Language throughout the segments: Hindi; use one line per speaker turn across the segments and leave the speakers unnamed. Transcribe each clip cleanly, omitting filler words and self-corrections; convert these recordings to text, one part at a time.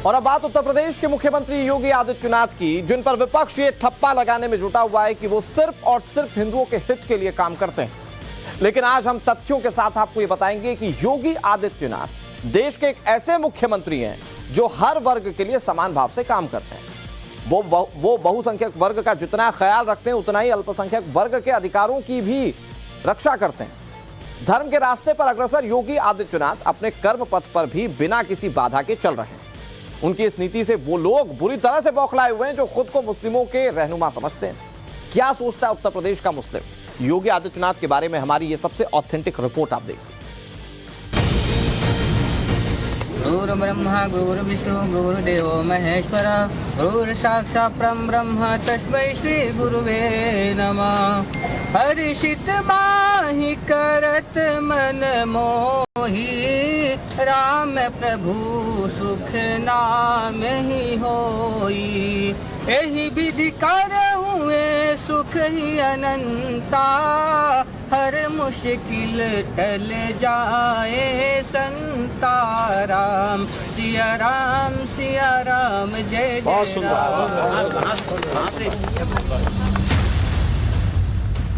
और अब बात उत्तर प्रदेश के मुख्यमंत्री योगी आदित्यनाथ की, जिन पर विपक्ष ये ठप्पा लगाने में जुटा हुआ है कि वो सिर्फ और सिर्फ हिंदुओं के हित के लिए काम करते हैं। लेकिन आज हम तथ्यों के साथ आपको ये बताएंगे कि योगी आदित्यनाथ देश के एक ऐसे मुख्यमंत्री हैं जो हर वर्ग के लिए समान भाव से काम करते हैं। वो बहुसंख्यक वर्ग का जितना ख्याल रखते हैं उतना ही अल्पसंख्यक वर्ग के अधिकारों की भी रक्षा करते हैं। धर्म के रास्ते पर अग्रसर योगी आदित्यनाथ अपने कर्म पथ पर भी बिना किसी बाधा के चल रहे हैं। उनकी इस नीति से वो लोग बुरी तरह से बौखलाए हुए हैं जो खुद को मुस्लिमों के रहनुमा समझते हैं। क्या सोचता है उत्तर प्रदेश का मुस्लिम? योगी आदित्यनाथ के बारे में हमारी ये सबसे ऑथेंटिक रिपोर्ट आप देखिए।
गुरु ब्रह्मा गुरु विष्णु गुरुदेवो महेश्वर गुरु साक्षात् परम ब्रह्म तस्मै श्री गुरुवे नमः। हर्षित माहि करत मन मोहि राम प्रभु सुख नाम ही होई। एहि विधि कर हुए सुख ही अनंता हर मुश्किल टल जाए संता राम सिया राम जय जय राम।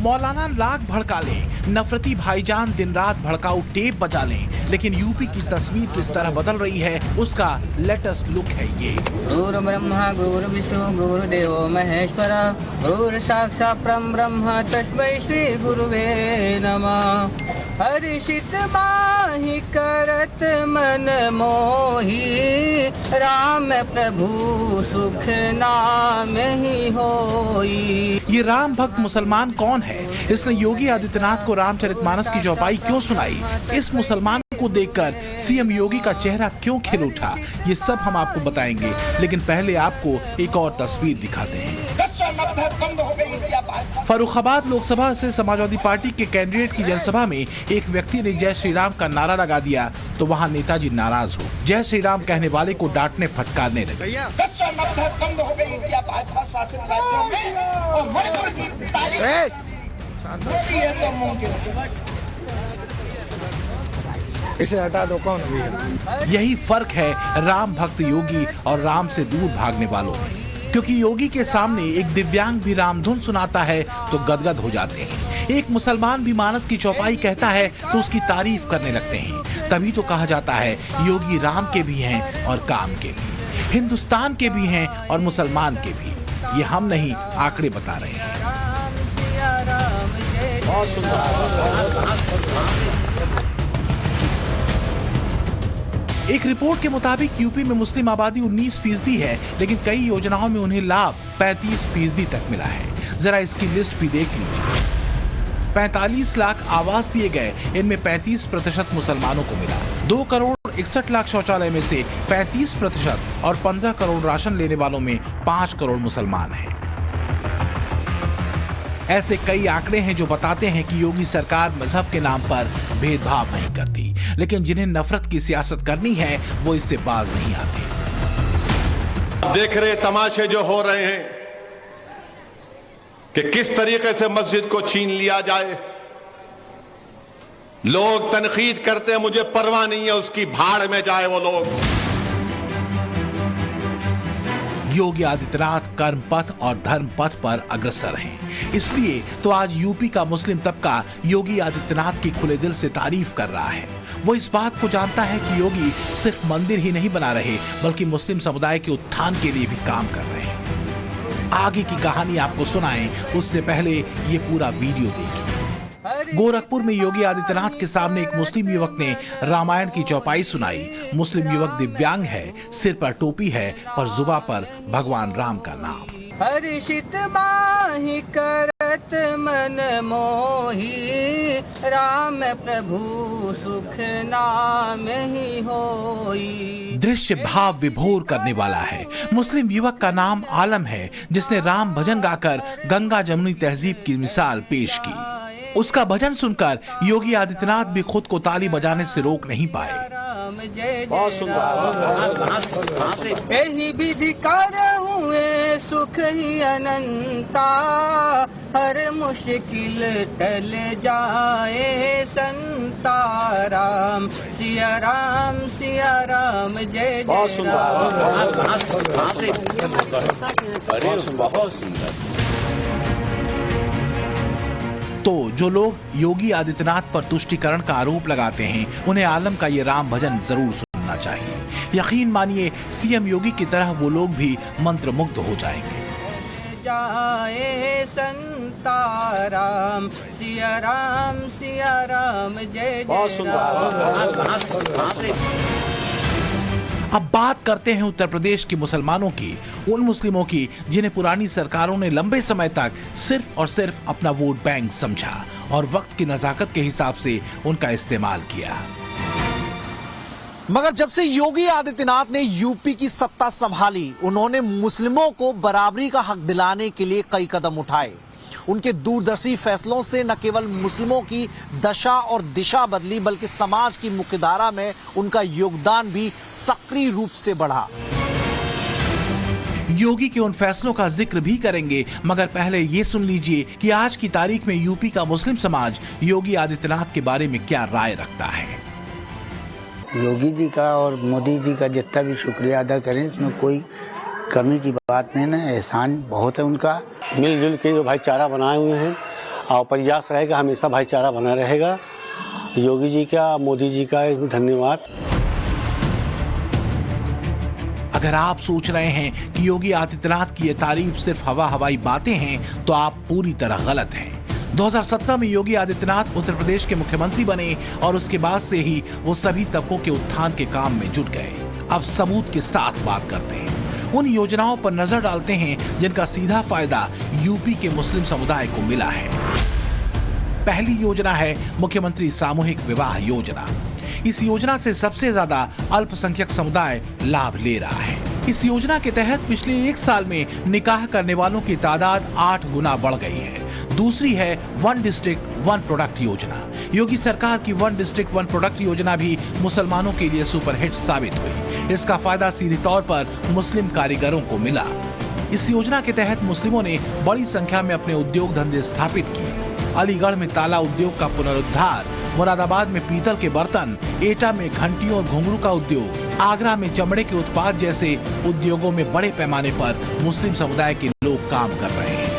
मौलाना लाख भड़का लें, नफरती भाईजान दिन रात भड़काऊ टेप बजा लें, लेकिन यूपी की तस्वीर किस तरह बदल रही है उसका लेटेस्ट लुक है ये।
गुरु ब्रह्मा गुरु विष्णु गुरुदेवो महेश्वर गुरु साक्षात् परम ब्रह्म तस्मै श्री गुरुवे नमः। हर्षित माहि करत मन मोहि राम प्रभु सुख नाम ही होई।
ये राम भक्त मुसलमान कौन है? इसने योगी आदित्यनाथ को रामचरितमानस की चौपाई क्यों सुनाई? इस मुसलमान को देखकर सीएम योगी का चेहरा क्यों खिल उठा? ये सब हम आपको बताएंगे, लेकिन पहले आपको एक और तस्वीर दिखाते हैं। फर्रुखाबाद लोकसभा से समाजवादी पार्टी के कैंडिडेट की जनसभा में एक व्यक्ति ने जय श्री राम का नारा लगा दिया तो वहां नेताजी नाराज हो जय श्री राम कहने वाले को डांटने फटकारने लगे।
बंद हो गई क्या भाजपा शासित राज्यों में और मणिपुर की तारीख मोदी है तो मुमकिन
इसे हटा दो, कौन भी है?
यही फर्क है राम भक्त योगी और राम से दूर भागने वालों में, क्योंकि योगी के सामने एक दिव्यांग भी रामधुन सुनाता है तो गदगद हो जाते हैं। एक मुसलमान भी मानस की चौपाई कहता है तो उसकी तारीफ करने लगते हैं। तभी तो कहा जाता है योगी राम के भी हैं और काम के भी, हिंदुस्तान के भी हैं और मुसलमान के भी। ये हम नहीं, आंकड़े बता रहे हैं। एक रिपोर्ट के मुताबिक यूपी में मुस्लिम आबादी 19% है, लेकिन कई योजनाओं में उन्हें लाभ 35% तक मिला है। जरा इसकी लिस्ट भी देख लीजिए। 45 लाख आवास दिए गए, इनमें 35% मुसलमानों को मिला। 2 करोड़ 61 लाख शौचालय में से 35% और 15 करोड़ राशन लेने वालों में 5 करोड़ मुसलमान हैं। ऐसे कई आंकड़े हैं जो बताते हैं कि योगी सरकार मजहब के नाम पर भेदभाव नहीं करती, लेकिन जिन्हें नफरत की सियासत करनी है वो इससे बाज नहीं आते।
देख रहे तमाशे जो हो रहे हैं कि किस तरीके से मस्जिद को छीन लिया जाए। लोग तनकीद करते हैं, मुझे परवाह नहीं है, उसकी भाड़ में जाए वो लोग।
योगी आदित्यनाथ कर्म पथ और धर्म पथ पर अग्रसर हैं। इसलिए तो आज यूपी का मुस्लिम तबका योगी आदित्यनाथ की खुले दिल से तारीफ कर रहा है। वो इस बात को जानता है कि योगी सिर्फ मंदिर ही नहीं बना रहे, बल्कि मुस्लिम समुदाय के उत्थान के लिए भी काम कर रहे हैं। आगे की कहानी आपको सुनाएं, उससे पहले ये पूरा वीडियो देखिए। गोरखपुर में योगी आदित्यनाथ के सामने एक मुस्लिम युवक ने रामायण की चौपाई सुनाई। मुस्लिम युवक दिव्यांग है, सिर पर टोपी है, पर जुबां पर भगवान राम का नाम।
हर्षित माहि करत मन मोहि राम प्रभु सुख नाम ही होई।
दृश्य भाव विभोर करने वाला है। मुस्लिम युवक का नाम आलम है, जिसने राम भजन गाकर गंगा जमुनी तहजीब की मिसाल पेश की। उसका भजन सुनकर योगी आदित्यनाथ भी खुद को ताली बजाने से रोक नहीं पाए।
बहुत सुंदर। यही विधि कर हुए सुख ही अनंता हर मुश्किल टल जाए संताराम। सिया राम जय जय राम।
तो जो लोग योगी आदित्यनाथ पर तुष्टीकरण का आरोप लगाते हैं, उन्हें आलम का ये राम भजन जरूर सुनना चाहिए। यकीन मानिए, सीएम योगी की तरह वो लोग भी मंत्रमुग्ध हो जाएंगे।
जाए संताराम। सिया राम जय जय राम।
अब बात करते हैं उत्तर प्रदेश के मुसलमानों की, उन मुस्लिमों की जिन्हें पुरानी सरकारों ने लंबे समय तक सिर्फ और सिर्फ अपना वोट बैंक समझा और वक्त की नजाकत के हिसाब से उनका इस्तेमाल किया।
मगर जब से योगी आदित्यनाथ ने यूपी की सत्ता संभाली, उन्होंने मुस्लिमों को बराबरी का हक दिलाने के लिए कई कदम उठाए। उनके दूरदर्शी फैसलों से न केवल मुस्लिमों की दशा और दिशा बदली, बल्कि समाज की मुख्यधारा में उनका योगदान भी सक्रिय रूप से बढ़ा।
योगी के उन फैसलों का जिक्र भी करेंगे, मगर पहले ये सुन लीजिए कि आज की तारीख में यूपी का मुस्लिम समाज योगी आदित्यनाथ के बारे में क्या राय रखता है।
योगी जी का और मोदी जी का जितना भी शुक्रिया अदा करें, इसमें कोई कमी की बात नहीं ना, एहसान बहुत है उनका।
मिलजुल के जो भाईचारा बनाए हुए हैं और प्रयास रहेगा, हमेशा भाईचारा बना रहेगा। योगी जी का, मोदी जी का धन्यवाद।
अगर आप सोच रहे हैं कि योगी आदित्यनाथ की ये तारीफ सिर्फ हवाई बातें हैं, तो आप पूरी तरह गलत हैं। 2017 में योगी आदित्यनाथ उत्तर प्रदेश के मुख्यमंत्री बने और उसके बाद से ही वो सभी तबकों के उत्थान के काम में जुट गए। अब सबूत के साथ बात करते हैं, उन योजनाओं पर नजर डालते हैं जिनका सीधा फायदा यूपी के मुस्लिम समुदाय को मिला है। पहली योजना है मुख्यमंत्री सामूहिक विवाह योजना। इस योजना से सबसे ज्यादा अल्पसंख्यक समुदाय लाभ ले रहा है। इस योजना के तहत पिछले 1 साल में निकाह करने वालों की तादाद 8 गुना बढ़ गई है। दूसरी है वन डिस्ट्रिक्ट वन प्रोडक्ट योजना। योगी सरकार की वन डिस्ट्रिक्ट वन प्रोडक्ट योजना भी मुसलमानों के लिए सुपरहिट साबित हुई। इसका फायदा सीधे तौर पर मुस्लिम कारीगरों को मिला। इस योजना के तहत मुस्लिमों ने बड़ी संख्या में अपने उद्योग धंधे स्थापित किए। अलीगढ़ में ताला उद्योग का पुनरुद्धार, मुरादाबाद में पीतल के बर्तन, एटा में घंटियों और घुंघरू का उद्योग, आगरा में चमड़े के उत्पाद जैसे उद्योगों में बड़े पैमाने पर मुस्लिम समुदाय के लोग काम कर रहे हैं।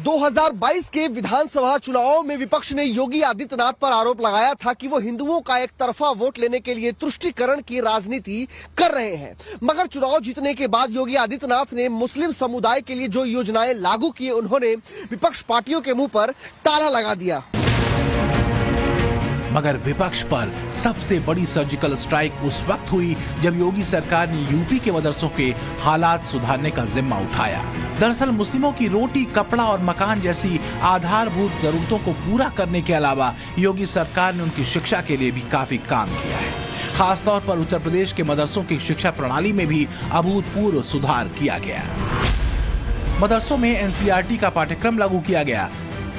2022 के विधानसभा चुनावों में विपक्ष ने योगी आदित्यनाथ पर आरोप लगाया था कि वो हिंदुओं का एक तरफा वोट लेने के लिए तुष्टीकरण की राजनीति कर रहे हैं। मगर चुनाव जीतने के बाद योगी आदित्यनाथ ने मुस्लिम समुदाय के लिए जो योजनाएं लागू की, उन्होंने विपक्ष पार्टियों के मुंह पर ताला लगा दिया।
मगर विपक्ष पर सबसे बड़ी सर्जिकल स्ट्राइक उस वक्त हुई जब योगी सरकार ने यूपी के मदरसों के हालात सुधारने का जिम्मा उठाया। दरअसल मुस्लिमों की रोटी, कपड़ा और मकान जैसी आधारभूत जरूरतों को पूरा करने के अलावा योगी सरकार ने उनकी शिक्षा के लिए भी काफी काम किया है। खासतौर पर उत्तर प्रदेश के मदरसों की शिक्षा प्रणाली में भी अभूतपूर्व सुधार किया गया। मदरसों में एनसीईआरटी का पाठ्यक्रम लागू किया गया।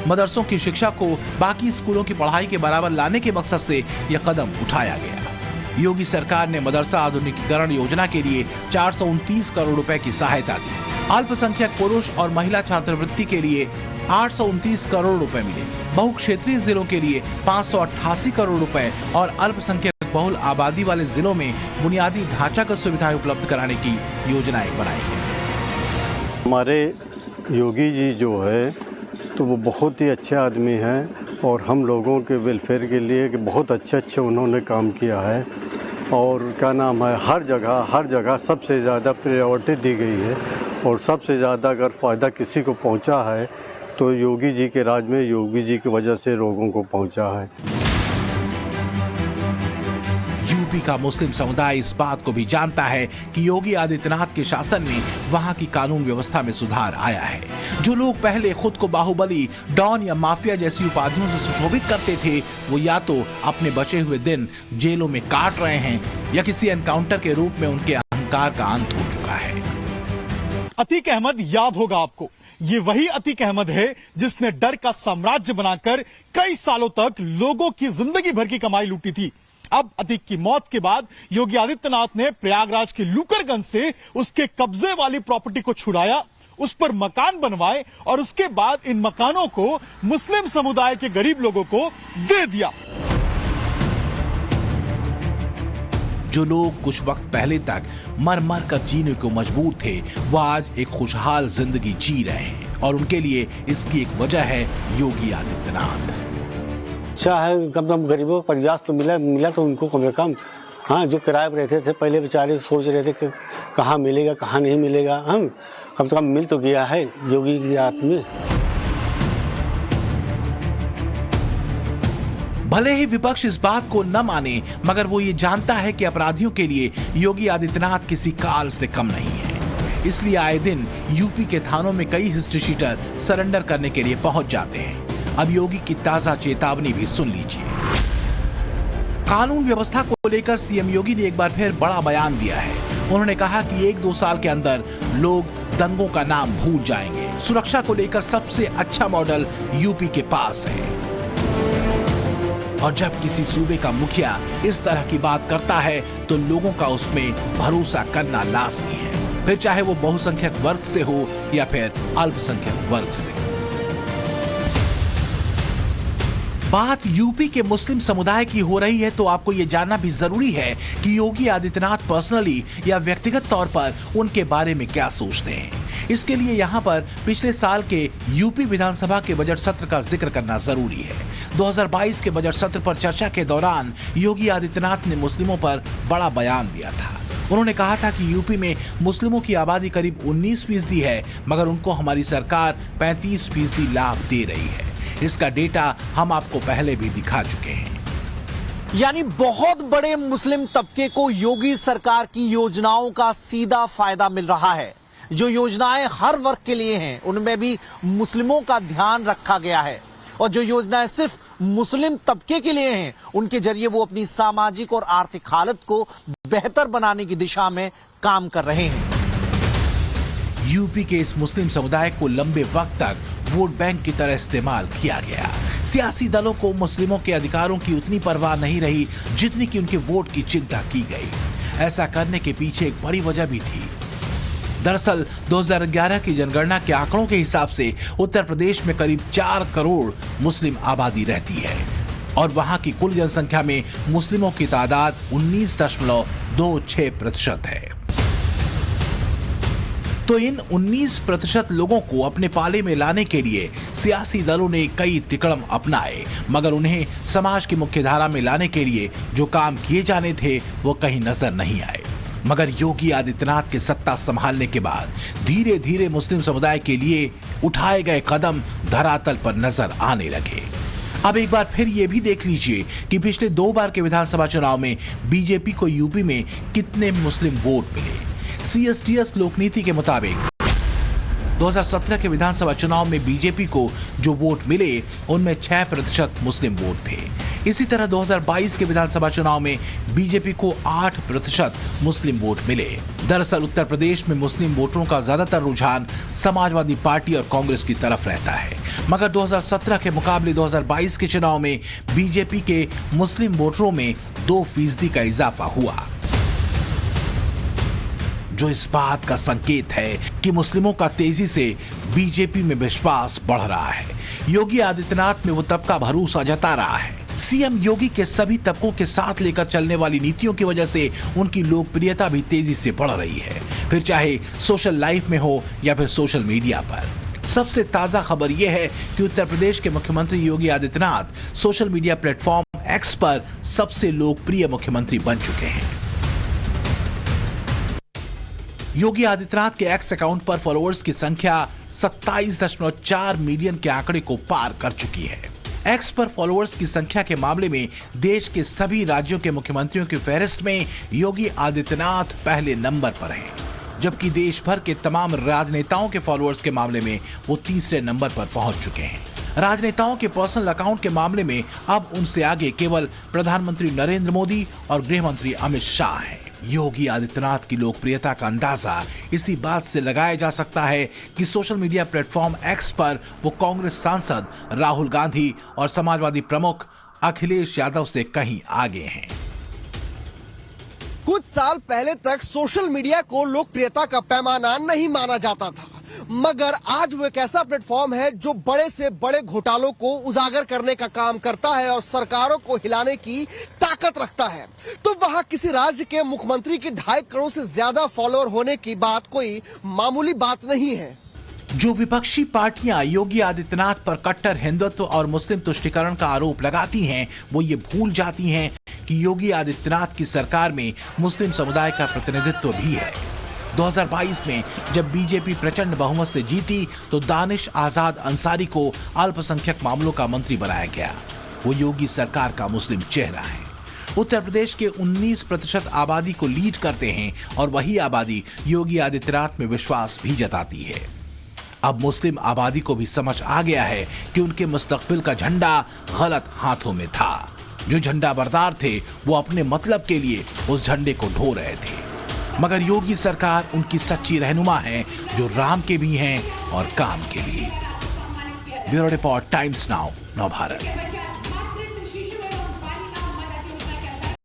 मदरसों की शिक्षा को बाकी स्कूलों की पढ़ाई के बराबर लाने के मकसद से यह कदम उठाया गया। योगी सरकार ने मदरसा आधुनिकीकरण योजना के लिए 429 करोड़ रुपए की सहायता दी। अल्पसंख्यक पुरुष और महिला छात्रवृत्ति के लिए 829 करोड़ रुपए मिले। बहुक्षेत्रीय जिलों के लिए 588 करोड़ रुपए और अल्पसंख्यक बहुल आबादी वाले जिलों में बुनियादी ढांचागत सुविधाएं उपलब्ध कराने की योजनाएं बनाई गई।
हमारे योगी जी जो है तो वो बहुत ही अच्छे आदमी हैं और हम लोगों के वेलफेयर के लिए बहुत अच्छे उन्होंने काम किया है। और क्या नाम है, हर जगह सबसे ज़्यादा प्रायोरिटी दी गई है और सबसे ज़्यादा अगर फ़ायदा किसी को पहुंचा है तो योगी जी के राज में, योगी जी की वजह से लोगों को पहुंचा है।
यूपी का मुस्लिम समुदाय इस बात को भी जानता है कि योगी आदित्यनाथ के शासन में वहां की कानून व्यवस्था में सुधार आया है। जो लोग पहले खुद को बाहुबली, डॉन या माफिया जैसी उपाधियों से सुशोभित करते थे, वो या तो अपने बचे हुए दिन जेलों में काट रहे हैं या किसी एनकाउंटर के रूप में उनके अहंकार का अंत हो चुका है।
अतीक अहमद याद होगा आपको, ये वही अतीक अहमद है जिसने डर का साम्राज्य बनाकर कई सालों तक लोगों की जिंदगी भर की कमाई लूटी थी। अब अतीक की मौत के बाद योगी आदित्यनाथ ने प्रयागराज के लूकरगंज से उसके कब्जे वाली प्रॉपर्टी को छुड़ाया उस पर मकान बनवाए और उसके बाद इन मकानों को मुस्लिम समुदाय के गरीब लोगों को दे दिया।
जो लोग कुछ वक्त पहले तक मर मर कर जीने को मजबूर थे, वो आज एक खुशहाल जिंदगी जी रहे हैं और उनके लिए इसकी एक वजह है योगी आदित्यनाथ।
अच्छा है, कम से कम गरीबों को प्रयास तो मिला तो उनको कम से कम। हाँ, जो किराए पर रहते थे पहले बेचारे सोच रहे थे कि कहाँ मिलेगा कहाँ नहीं मिलेगा, हम कम से कम मिल तो गया है योगी की याद में।
भले ही विपक्ष इस बात को न माने, मगर वो ये जानता है कि अपराधियों के लिए योगी आदित्यनाथ किसी काल से कम नहीं है। इसलिए आए दिन यूपी के थानों में कई हिस्ट्री शीटर सरेंडर करने के लिए पहुंच जाते हैं। अब योगी की ताजा चेतावनी भी सुन लीजिए। कानून व्यवस्था को लेकर सीएम योगी ने एक बार फिर बड़ा बयान दिया है। उन्होंने कहा कि 1-2 साल के अंदर लोग दंगों का नाम भूल जाएंगे। सुरक्षा को लेकर सबसे अच्छा मॉडल यूपी के पास है और जब किसी सूबे का मुखिया इस तरह की बात करता है तो लोगों का उसमें भरोसा करना लाजमी है, फिर चाहे वो बहुसंख्यक वर्ग से हो या फिर अल्पसंख्यक वर्ग से। बात यूपी के मुस्लिम समुदाय की हो रही है तो आपको यह जानना भी जरूरी है कि योगी आदित्यनाथ पर्सनली या व्यक्तिगत तौर पर उनके बारे में क्या सोचते हैं। इसके लिए यहाँ पर पिछले साल के यूपी विधानसभा के बजट सत्र का जिक्र करना जरूरी है। 2022 के बजट सत्र पर चर्चा के दौरान योगी आदित्यनाथ ने मुस्लिमों पर बड़ा बयान दिया था। उन्होंने कहा था कि यूपी में मुस्लिमों की आबादी करीब 19% है, मगर उनको हमारी सरकार 35% लाभ दे रही है। इसका डेटा हम आपको पहले भी दिखा चुके हैं।
यानी बहुत बड़े मुस्लिम तबके को योगी सरकार की योजनाओं का सीधा फायदा मिल रहा है। जो योजनाएं हर वर्ग के लिए हैं, उनमें भी मुस्लिमों का ध्यान रखा गया है और जो योजनाएं सिर्फ मुस्लिम तबके के लिए हैं, उनके जरिए वो अपनी सामाजिक और आर्थिक हालत को बेहतर बनाने की दिशा में काम कर रहे हैं।
यूपी के इस मुस्लिम समुदाय को लंबे वक्त तक वोट बैंक की तरह इस्तेमाल किया गया। सियासी दलों को मुस्लिमों के अधिकारों की उतनी परवाह नहीं रही जितनी कि उनके वोट की चिंता की गई। ऐसा करने के पीछे एक बड़ी वजह भी थी। दरअसल 2011 की जनगणना के आंकड़ों के हिसाब से उत्तर प्रदेश में करीब 4 करोड़ मुस्लिम आबादी रहती है और वहां की कुल जनसंख्या में मुस्लिमों की तादाद 19.26% है। तो इन 19% लोगों को अपने पाले में लाने के लिए सियासी दलों ने कई तिकड़म अपनाए, मगर उन्हें समाज की मुख्यधारा में लाने के लिए जो काम किए जाने थे वो कहीं नजर नहीं आए। मगर योगी आदित्यनाथ के सत्ता संभालने के बाद धीरे धीरे मुस्लिम समुदाय के लिए उठाए गए कदम धरातल पर नजर आने लगे। अब एक बार फिर ये भी देख लीजिए कि पिछले 2 बार के विधानसभा चुनाव में बीजेपी को यूपी में कितने मुस्लिम वोट मिले। CSTS लोकनीति के मुताबिक 2017 के विधानसभा चुनाव में बीजेपी को जो वोट मिले उनमें 6% मुस्लिम वोट थे। इसी तरह 2022 के विधानसभा चुनाव में बीजेपी को 8% मुस्लिम वोट मिले। दरअसल उत्तर प्रदेश में मुस्लिम वोटरों का ज्यादातर रुझान समाजवादी पार्टी और कांग्रेस की तरफ रहता है, मगर 2017 के मुकाबले 2022 के चुनाव में बीजेपी के मुस्लिम वोटरों में 2% का इजाफा हुआ, जो इस बात का संकेत है कि मुस्लिमों का तेजी से बीजेपी में विश्वास बढ़ रहा है। योगी आदित्यनाथ में वो तबका भरोसा जता रहा है। सीएम योगी के सभी तबकों के साथ लेकर चलने वाली नीतियों की वजह से उनकी लोकप्रियता भी तेजी से बढ़ रही है, फिर चाहे सोशल लाइफ में हो या फिर सोशल मीडिया पर। सबसे ताजा खबर यह है कि उत्तर प्रदेश के मुख्यमंत्री Yogi Adityanath social media platform X पर सबसे लोकप्रिय मुख्यमंत्री बन चुके हैं। योगी आदित्यनाथ के एक्स अकाउंट पर फॉलोअर्स की संख्या 27.4 मिलियन के आंकड़े को पार कर चुकी है। एक्स पर फॉलोअर्स की संख्या के मामले में देश के सभी राज्यों के मुख्यमंत्रियों की फहरिस्त में योगी आदित्यनाथ पहले नंबर पर हैं, जबकि देश भर के तमाम राजनेताओं के फॉलोअर्स के मामले में वो तीसरे नंबर पर पहुंच चुके हैं। राजनेताओं के पर्सनल अकाउंट के मामले में अब उनसे आगे केवल प्रधानमंत्री नरेंद्र मोदी और गृह मंत्री अमित शाह हैं। योगी आदित्यनाथ की लोकप्रियता का अंदाजा इसी बात से लगाया जा सकता है कि सोशल मीडिया प्लेटफॉर्म एक्स पर वो कांग्रेस सांसद राहुल गांधी और समाजवादी प्रमुख अखिलेश यादव से कहीं आगे हैं।
कुछ साल पहले तक सोशल मीडिया को लोकप्रियता का पैमाना नहीं माना जाता था, मगर आज वो एक ऐसा प्लेटफॉर्म है जो बड़े से बड़े घोटालों को उजागर करने का काम करता है और सरकारों को हिलाने की ताकत रखता है। तो वहां किसी राज्य के मुख्यमंत्री के 2.5 करोड़ से ज्यादा फॉलोअर होने की बात कोई मामूली बात नहीं है।
जो विपक्षी पार्टियां योगी आदित्यनाथ पर कट्टर हिंदुत्व और मुस्लिम तुष्टीकरण का आरोप लगाती हैं, वो ये भूल जाती हैं कि योगी आदित्यनाथ की सरकार में मुस्लिम समुदाय का प्रतिनिधित्व भी है। 2022 में जब बीजेपी प्रचंड बहुमत से जीती तो दानिश आजाद अंसारी को अल्पसंख्यक मामलों का मंत्री बनाया गया। वो योगी सरकार का मुस्लिम चेहरा है। उत्तर प्रदेश के 19% आबादी को लीड करते हैं और वही आबादी योगी आदित्यनाथ में विश्वास भी जताती है। अब मुस्लिम आबादी को भी समझ आ गया है कि उनके मुस्तकबिल का झंडा गलत हाथों में था। जो झंडा बरदार थे वो अपने मतलब के लिए उस झंडे को ढो रहे थे, मगर योगी सरकार उनकी सच्ची रहनुमा है, जो राम के भी हैं और काम के लिए। Bureau report, times now, Navbharat.